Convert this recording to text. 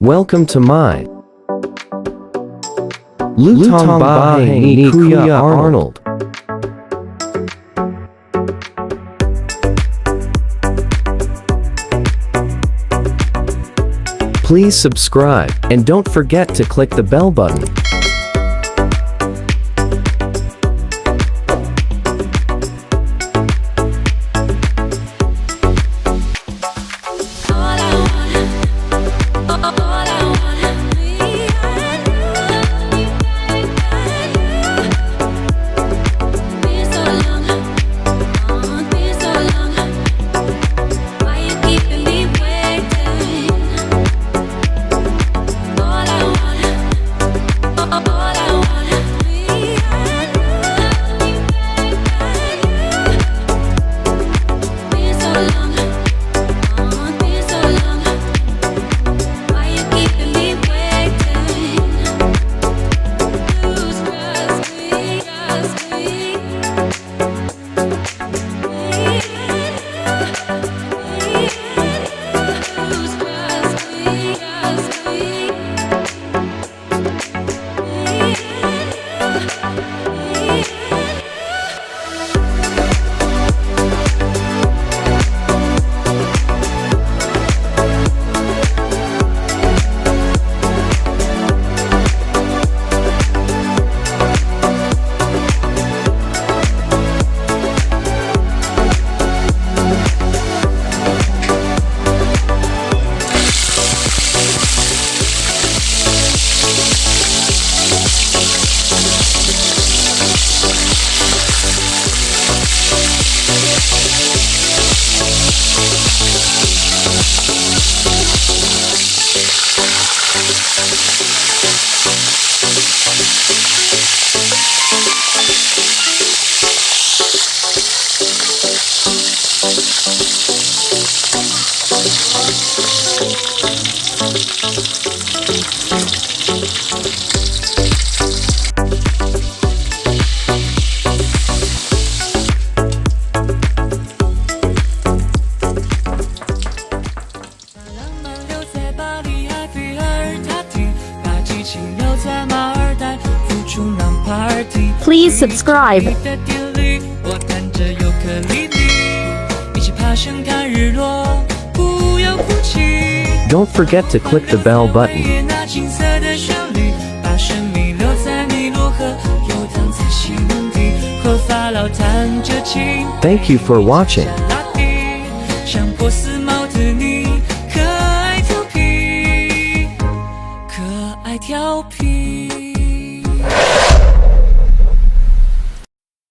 Welcome to my Lutong Bahay ni Kuya Arnold. Please subscribe and don't forget to click the bell button. Please subscribe. Don't forget to click the bell button. Thank you for watching. 像波斯猫的你，可爱调皮，可爱调皮。